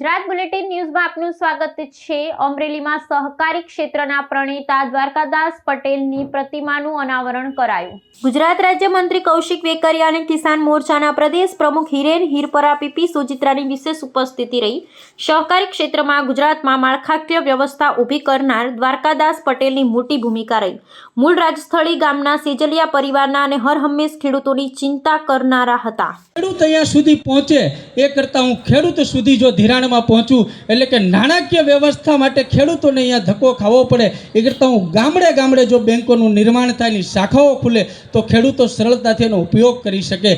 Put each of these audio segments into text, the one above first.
Gujarat bulletin ન્યૂઝમાં આપનું સ્વાગત છે। અમરેલીમાં સહકારી ક્ષેત્રના પ્રણેતા દ્વારકાદાસ પટેલની પ્રતિમાનું અનાવરણ કરાયું। ગુજરાત રાજ્યમંત્રી કૌશિક વેકરિયા અને કિસાન મોરચાના પ્રદેશ પ્રમુખ હિરેન હિરપરા પીપી સુચિત્રાની વિશેષ ઉપસ્થિતિ રહી। સહકારી ક્ષેત્રમાં ગુજરાતમાં માળખાકીય વ્યવસ્થા ઊભી કરનાર દ્વારકાદાસ પટેલની મોટી ભૂમિકા રહી। મૂળ રાજસ્થળી ગામના સેજલિયા પરિવારના અને હર હંમેશ ખેડૂતોની ચિંતા કરનારા હતા। ખેડૂત અહીંયા સુધી પહોંચે એ કરતાં હું ખેડૂત સુધી જો ધિરાણમાં પહોંચું એટલે કે નાણાકીય વ્યવસ્થા માટે ખેડૂતોને અહીંયા ધક્કો ખાવો પડે એ કરતાં હું ગામડે ગામડે જો બેંકોનું નિર્માણ થાય ની શાખાઓ ખુલે તો ખેડૂતો સરળતાથી એનો ઉપયોગ કરી શકે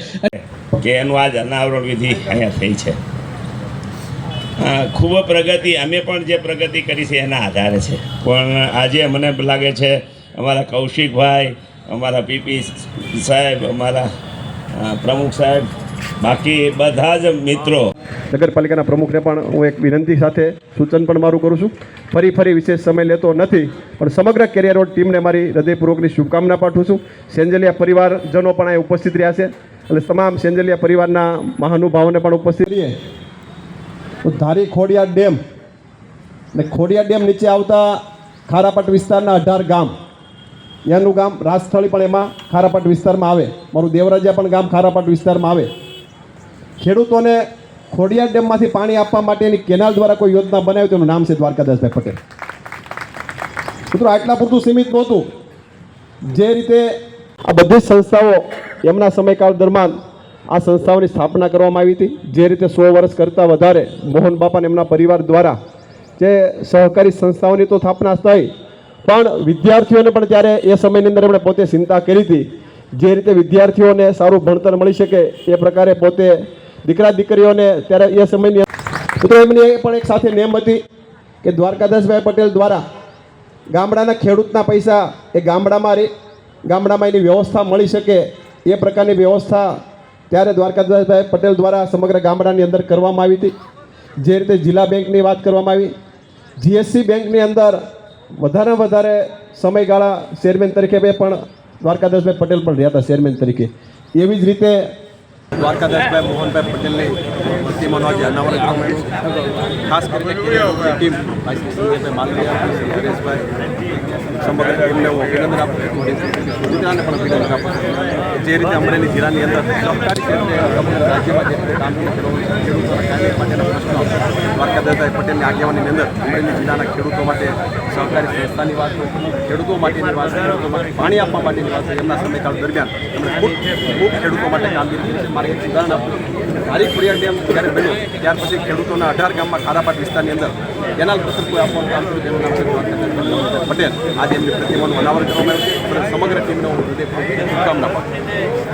કે એનું આજ અનાવરણ વિધિ અહીંયા થઈ છે। ખૂબ પ્રગતિ અમે પણ જે પ્રગતિ કરી છે એના આધારે છે, પણ આજે મને લાગે છે અમારા કૌશિકભાઈ, અમારા પીપી સાહેબ, અમારા પ્રમુખ સાહેબ, બાકી બધા જ મિત્રો, નગરપાલિકાના પ્રમુખને પણ હું એક વિનંતી સાથે સૂચન પણ મારું કરું છું। ફરી વિશેષ સમય લેતો નથી, પણ સમગ્ર કેરિયર રોડ ટીમને મારી હૃદયપૂર્વકની શુભકામના પાઠવું છું। સેંજલિયા પરિવારજનો પણ અહીં ઉપસ્થિત રહ્યા છે અને તમામ સેંજલિયા પરિવારના મહાનુભાવોને પણ ઉપસ્થિત રહીએ તો ધારી ખોડિયાર ડેમ અને ખોડિયાર ડેમ નીચે આવતા ખારાપાટ વિસ્તારના 18 ગામ, ત્યાંનું ગામ રાજસ્થળી પણ એમાં ખારાપાટ વિસ્તારમાં આવે, મારું દેવરાજા પણ ગામ ખારાપાટ વિસ્તારમાં આવે। ખેડૂતોને ખોડિયાર ડેમમાંથી પાણી આપવા માટેની કેનાલ દ્વારા કોઈ યોજના બનાવી તેનું નામ છે દ્વારકાદાસભાઈ પટેલ। મિત્રો આટલા પૂરતું સીમિત નહોતું, જે રીતે આ બધી સંસ્થાઓ એમના સમયકાળ દરમિયાન આ સંસ્થાઓની સ્થાપના કરવામાં આવી હતી, જે રીતે 100 વર્ષ કરતાં વધારે મોહન બાપા એમના પરિવાર દ્વારા જે સહકારી સંસ્થાઓની તો સ્થાપના થઈ, પણ વિદ્યાર્થીઓને પણ ત્યારે એ સમયની અંદર એમણે પોતે ચિંતા કરી હતી, જે રીતે વિદ્યાર્થીઓને સારું ભણતર મળી શકે એ પ્રકારે પોતે દીકરા દીકરીઓને ત્યારે એ સમયની મિત્રો એમની એ પણ એક સાથે નેમ હતી કે દ્વારકાદાસભાઈ પટેલ દ્વારા ગામડાના ખેડૂતના પૈસા એ ગામડામાં એની વ્યવસ્થા મળી શકે એ પ્રકારની વ્યવસ્થા ત્યારે દ્વારકાદાસભાઈ પટેલ દ્વારા સમગ્ર ગામડાની અંદર કરવામાં આવી હતી। જે રીતે જિલ્લા બેંકની વાત કરવામાં આવી, જીએસસી બેંકની અંદર વધારે સમયગાળા ચેરમેન તરીકે પણ દ્વારકાદાસભાઈ પટેલ પણ રહ્યા હતા ચેરમેન તરીકે। એવી જ રીતે દ્વારકાદાસભાઈ મોહનભાઈ પટેલની પ્રતિમાનું આજે અનાવરણ કરવામાં આવ્યું। ખાસ કરીને ટીમ સંજયભાઈ માલવીયા, હરેશભાઈ, સમગ્ર ટીમને હું અભિનંદન આપું છું, સુચિત્રાને પણ અભિનંદન આપું છું। જે રીતે અમરેલી જિલ્લાની અંદર સહકારી ક્ષેત્રે રાજ્યમાં જે રીતે કામ ખેડૂતોના કાયમી માટેના પ્રશ્નો દ્વારકાદાસભાઈ પટેલની આગેવાનીની અંદર અમરેલી જિલ્લાના ખેડૂતો માટે સહકારી સંસ્થાની વાત હોય, ખેડૂતો માટેની વાત, ખેડૂતો માટે પાણી આપવા માટેની વાત હોય, એમના સમયકાળ દરમિયાન એમણે ખૂબ ખેડૂતો માટે કામગીરી કરી છે। મારે એક ઉદાહરણ આપું, ધારી ખોડિયાર ડેમ જ્યારે બન્યો ત્યાર પછી ખેડૂતોના 18 ગામમાં ખારાપાટ વિસ્તારની અંદર કેનાલ પસંદ કોઈ આપવાનું કામ કર્યું, તેનું નામ છે દ્વારકાદાસભાઈ પટેલ। આજે એમની પ્રતિમાનું અનાવરણ કરવામાં આવ્યું છે। સમગ્ર ટીમને હું શુભકામના પાઠવું છું।